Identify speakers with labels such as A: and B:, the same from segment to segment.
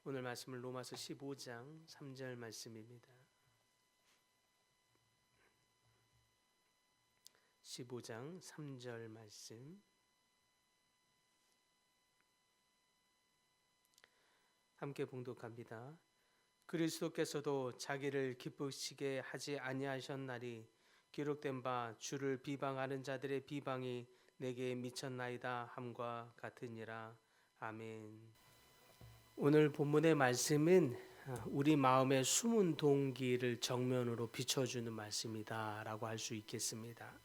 A: 오늘 말씀은 로마서 15장 3절 말씀입니다. 15장 3절 말씀 함께 봉독합니다. 그리스도께서도 자기를 기쁘시게 하지 아니하셨나니 기록된 바 주를 비방하는 자들의 비방이 내게 미쳤나이다 함과 같으니라. 아멘. 오늘 본문의 말씀은 우리 마음의 숨은 동기를 정면으로 비춰주는 말씀이다 라고 할 수 있겠습니다.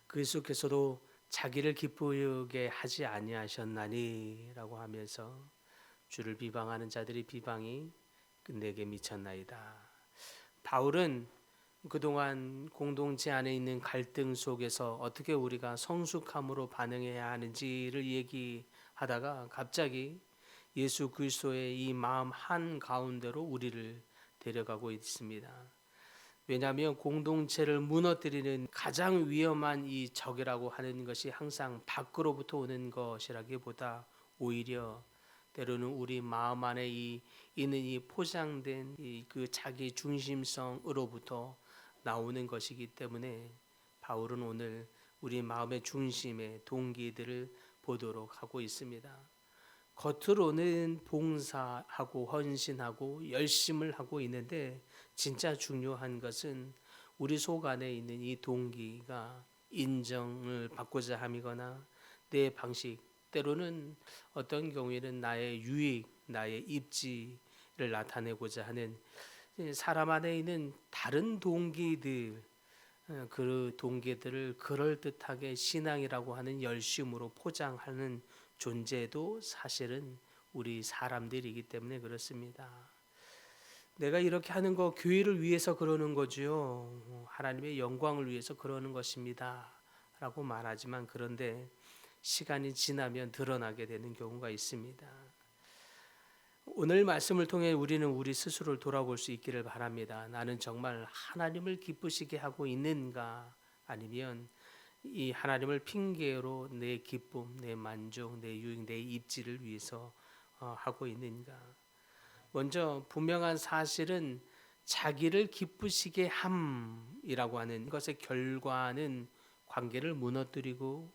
A: 그리스도께서도 자기를 기쁘게 하지 아니하셨나니 라고 하면서 주를 비방하는 자들의 비방이 내게 미쳤나이다. 바울은 그동안 공동체 안에 있는 갈등 속에서 어떻게 우리가 성숙함으로 반응해야 하는지를 얘기하다가 갑자기 예수 그리스도의 이 마음 한 가운데로 우리를 데려가고 있습니다. 왜냐하면 공동체를 무너뜨리는 가장 위험한 이 적이라고 하는 것이 항상 밖으로부터 오는 것이라기보다 오히려 때로는 우리 마음 안에 있는 이 포장된 그 자기 중심성으로부터 나오는 것이기 때문에 바울은 오늘 우리 마음의 중심의 동기들을 보도록 하고 있습니다. 겉으로는 봉사하고 헌신하고 열심을 하고 있는데 진짜 중요한 것은 우리 속 안에 있는 이 동기가 인정을 받고자 함이거나 내 방식, 때로는 어떤 경우에는 나의 유익, 나의 입지를 나타내고자 하는 사람 안에 있는 다른 동기들, 그 동기들을 그럴듯하게 신앙이라고 하는 열심으로 포장하는 존재도 사실은 우리 사람들이기 때문에 그렇습니다. 내가 이렇게 하는 거 교회를 위해서 그러는 거죠. 하나님의 영광을 위해서 그러는 것입니다. 라고 말하지만 그런데 시간이 지나면 드러나게 되는 경우가 있습니다. 오늘 말씀을 통해 우리는 우리 스스로를 돌아볼 수 있기를 바랍니다. 나는 정말 하나님을 기쁘시게 하고 있는가? 아니면 이 하나님을 핑계로 내 기쁨, 내 만족, 내 유익, 내 입지를 위해서 하고 있는가? 먼저 분명한 사실은 자기를 기쁘시게 함이라고 하는 것의 결과는 관계를 무너뜨리고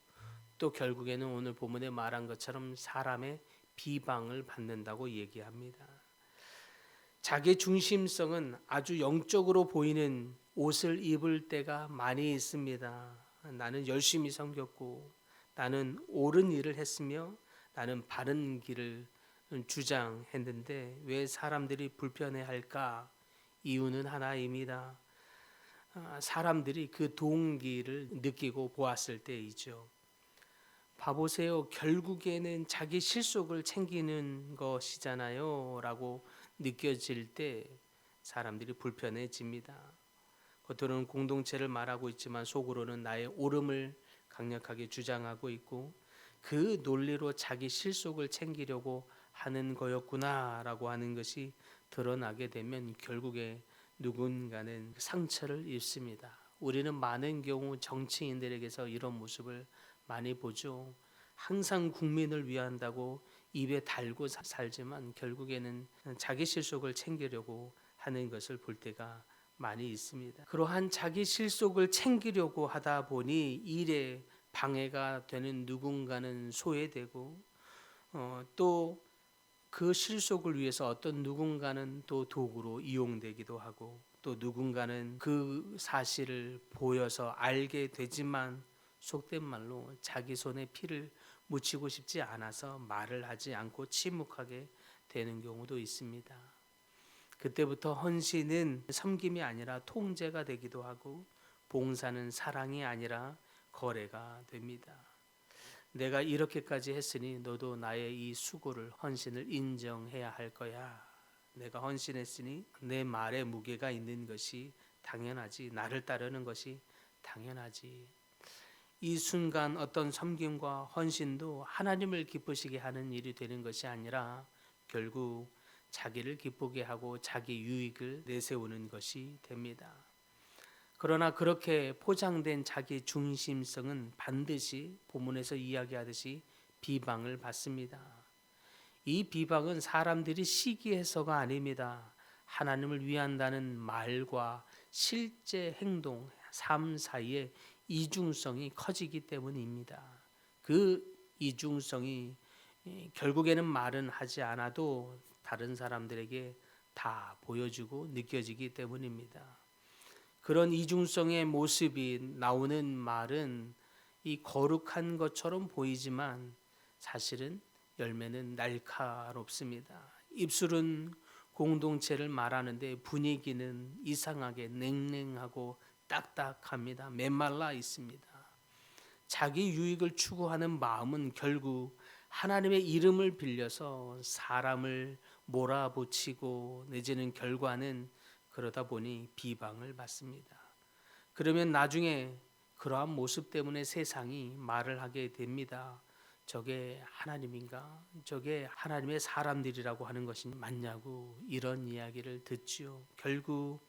A: 또 결국에는 오늘 본문에 말한 것처럼 사람의 비방을 받는다고 얘기합니다. 자기 중심성은 아주 영적으로 보이는 옷을 입을 때가 많이 있습니다. 나는 열심히 섬겼고 나는 옳은 일을 했으며 나는 바른 길을 주장했는데 왜 사람들이 불편해할까? 이유는 하나입니다. 사람들이 그 동기를 느끼고 보았을 때이죠. 봐보세요. 결국에는 자기 실속을 챙기는 것이잖아요. 라고 느껴질 때 사람들이 불편해집니다. 겉으로는 공동체를 말하고 있지만 속으로는 나의 옳음을 강력하게 주장하고 있고 그 논리로 자기 실속을 챙기려고 하는 거였구나 라고 하는 것이 드러나게 되면 결국에 누군가는 상처를 입습니다. 우리는 많은 경우 정치인들에게서 이런 모습을 많이 보죠. 항상 국민을 위한다고 입에 달고 살지만 결국에는 자기 실속을 챙기려고 하는 것을 볼 때가 많이 있습니다. 그러한 자기 실속을 챙기려고 하다 보니 일에 방해가 되는 누군가는 소외되고 또 그 실속을 위해서 어떤 누군가는 또 도구로 이용되기도 하고 또 누군가는 그 사실을 보여서 알게 되지만 속된 말로 자기 손에 피를 묻히고 싶지 않아서 말을 하지 않고 침묵하게 되는 경우도 있습니다. 그때부터 헌신은 섬김이 아니라 통제가 되기도 하고 봉사는 사랑이 아니라 거래가 됩니다. 내가 이렇게까지 했으니 너도 나의 이 수고를 헌신을 인정해야 할 거야. 내가 헌신했으니 내 말에 무게가 있는 것이 당연하지. 나를 따르는 것이 당연하지. 이 순간 어떤 섬김과 헌신도 하나님을 기쁘시게 하는 일이 되는 것이 아니라 결국 자기를 기쁘게 하고 자기 유익을 내세우는 것이 됩니다. 그러나 그렇게 포장된 자기 중심성은 반드시 본문에서 이야기하듯이 비방을 받습니다. 이 비방은 사람들이 시기해서가 아닙니다. 하나님을 위한다는 말과 실제 행동, 삶 사이에 이중성이 커지기 때문입니다. 그 이중성이 결국에는 말은 하지 않아도 다른 사람들에게 다 보여지고 느껴지기 때문입니다. 그런 이중성의 모습이 나오는 말은 이 거룩한 것처럼 보이지만 사실은 열매는 날카롭습니다. 입술은 공동체를 말하는데 분위기는 이상하게 냉랭하고 딱딱합니다. 메말라 있습니다. 자기 유익을 추구하는 마음은 결국 하나님의 이름을 빌려서 사람을 몰아붙이고 내지는 결과는 그러다 보니 비방을 받습니다. 그러면 나중에 그러한 모습 때문에 세상이 말을 하게 됩니다. 저게 하나님인가? 저게 하나님의 사람들이라고 하는 것이 맞냐고 이런 이야기를 듣지요. 결국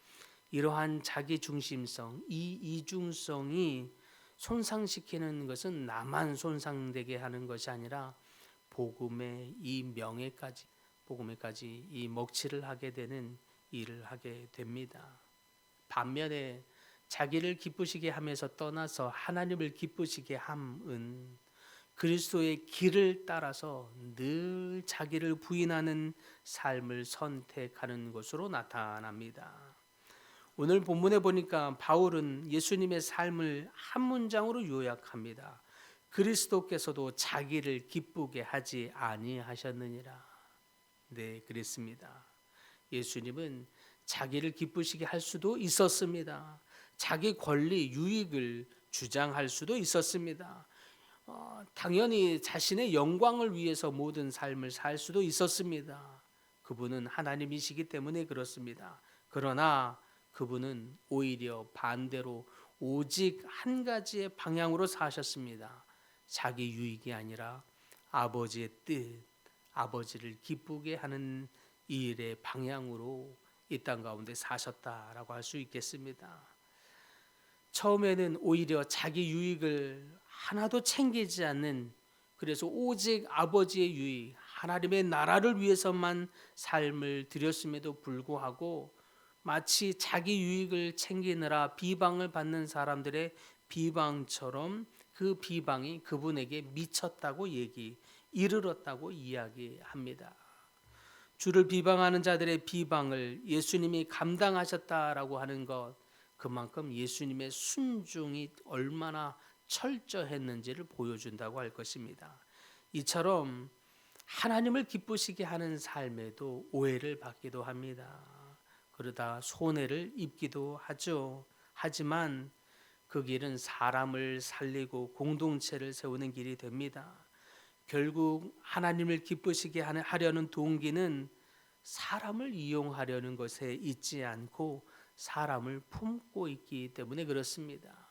A: 이러한 자기 중심성, 이 이중성이 손상시키는 것은 나만 손상되게 하는 것이 아니라 복음의 이 명예까지, 복음에까지 이 먹칠을 하게 되는 일을 하게 됩니다. 반면에 자기를 기쁘시게 하면서 떠나서 하나님을 기쁘시게 함은 그리스도의 길을 따라서 늘 자기를 부인하는 삶을 선택하는 것으로 나타납니다. 오늘 본문에 보니까 바울은 예수님의 삶을 한 문장으로 요약합니다. 그리스도께서도 자기를 기쁘게 하지 아니하셨느니라. 네, 그랬습니다. 예수님은 자기를 기쁘시게 할 수도 있었습니다. 자기 권리, 유익을 주장할 수도 있었습니다. 당연히 자신의 영광을 위해서 모든 삶을 살 수도 있었습니다. 그분은 하나님이시기 때문에 그렇습니다. 그러나 그분은 오히려 반대로 오직 한 가지의 방향으로 사셨습니다. 자기 유익이 아니라 아버지의 뜻, 아버지를 기쁘게 하는 일의 방향으로 이 땅 가운데 사셨다라고 할 수 있겠습니다. 처음에는 오히려 자기 유익을 하나도 챙기지 않는, 그래서 오직 아버지의 유익, 하나님의 나라를 위해서만 삶을 드렸음에도 불구하고 마치 자기 유익을 챙기느라 비방을 받는 사람들의 비방처럼 그 비방이 그분에게 미쳤다고 이르렀다고 이야기합니다. 주를 비방하는 자들의 비방을 예수님이 감당하셨다라고 하는 것, 그만큼 예수님의 순종이 얼마나 철저했는지를 보여준다고 할 것입니다. 이처럼 하나님을 기쁘시게 하는 삶에도 오해를 받기도 합니다. 그러다 손해를 입기도 하죠. 하지만 그 길은 사람을 살리고 공동체를 세우는 길이 됩니다. 결국 하나님을 기쁘시게 하려는 동기는 사람을 이용하려는 것에 있지 않고 사람을 품고 있기 때문에 그렇습니다.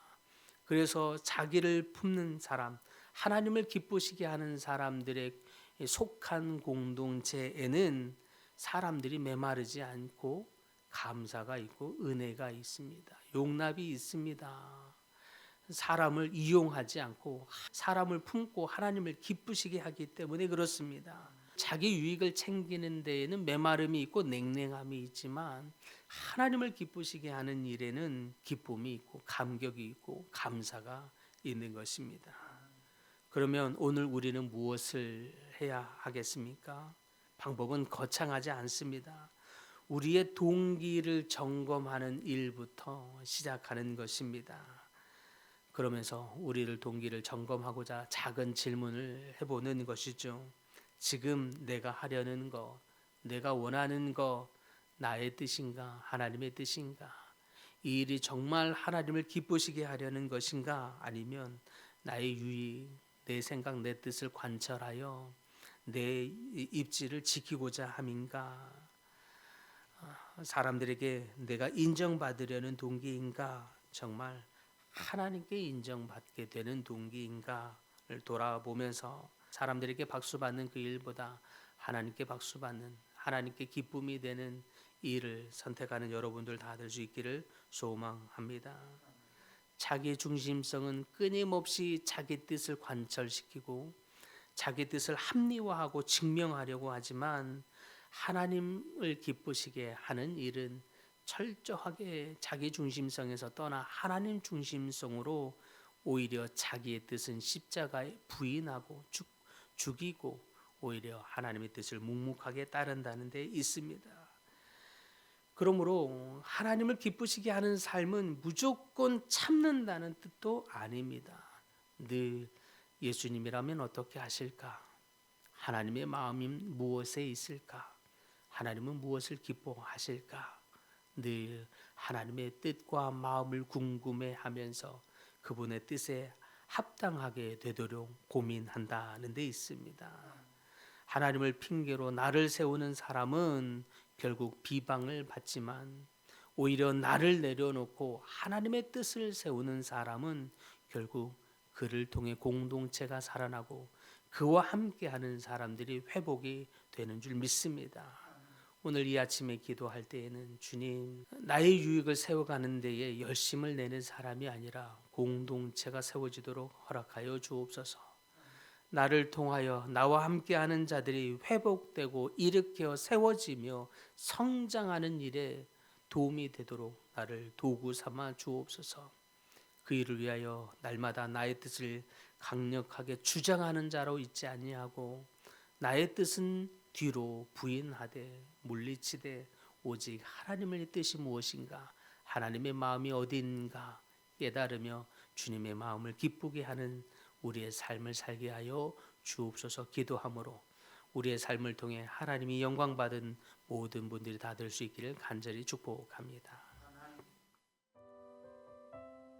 A: 그래서 자기를 품는 사람, 하나님을 기쁘시게 하는 사람들의 속한 공동체에는 사람들이 메마르지 않고 감사가 있고 은혜가 있습니다. 용납이 있습니다. 사람을 이용하지 않고 사람을 품고 하나님을 기쁘시게 하기 때문에 그렇습니다. 자기 유익을 챙기는 데에는 메마름이 있고 냉랭함이 있지만 하나님을 기쁘시게 하는 일에는 기쁨이 있고 감격이 있고 감사가 있는 것입니다. 그러면 오늘 우리는 무엇을 해야 하겠습니까? 방법은 거창하지 않습니다. 우리의 동기를 점검하는 일부터 시작하는 것입니다. 그러면서 우리를 동기를 점검하고자 작은 질문을 해보는 것이죠. 지금 내가 하려는 것, 내가 원하는 것, 나의 뜻인가, 하나님의 뜻인가? 이 일이 정말 하나님을 기쁘시게 하려는 것인가? 아니면 나의 유익, 내 생각, 내 뜻을 관철하여 내 입지를 지키고자 함인가? 사람들에게 내가 인정받으려는 동기인가? 정말 하나님께 인정받게 되는 동기인가를 돌아보면서 사람들에게 박수받는 그 일보다 하나님께 박수받는, 하나님께 기쁨이 되는 일을 선택하는 여러분들 다 될 수 있기를 소망합니다. 자기 중심성은 끊임없이 자기 뜻을 관철시키고 자기 뜻을 합리화하고 증명하려고 하지만 하나님을 기쁘시게 하는 일은 철저하게 자기 중심성에서 떠나 하나님 중심성으로 오히려 자기의 뜻은 십자가에 부인하고 죽이고 오히려 하나님의 뜻을 묵묵하게 따른다는 데 있습니다. 그러므로 하나님을 기쁘시게 하는 삶은 무조건 참는다는 뜻도 아닙니다. 늘 예수님이라면 어떻게 하실까? 하나님의 마음이 무엇에 있을까? 하나님은 무엇을 기뻐하실까? 늘 하나님의 뜻과 마음을 궁금해하면서 그분의 뜻에 합당하게 되도록 고민한다는 데 있습니다. 하나님을 핑계로 나를 세우는 사람은 결국 비방을 받지만 오히려 나를 내려놓고 하나님의 뜻을 세우는 사람은 결국 그를 통해 공동체가 살아나고 그와 함께하는 사람들이 회복이 되는 줄 믿습니다. 오늘 이 아침에 기도할 때에는 주님, 나의 유익을 세워가는 데에 열심을 내는 사람이 아니라 공동체가 세워지도록 허락하여 주옵소서. 나를 통하여 나와 함께하는 자들이 회복되고 일으켜 세워지며 성장하는 일에 도움이 되도록 나를 도구 삼아 주옵소서. 그 일을 위하여 날마다 나의 뜻을 강력하게 주장하는 자로 있지 아니하고 나의 뜻은 뒤로 부인하되 물리치되 오직 하나님의 뜻이 무엇인가, 하나님의 마음이 어디인가 깨달으며 주님의 마음을 기쁘게 하는 우리의 삶을 살게 하여 주옵소서. 기도함으로 우리의 삶을 통해 하나님이 영광받은 모든 분들이 다 될 수 있기를 간절히 축복합니다.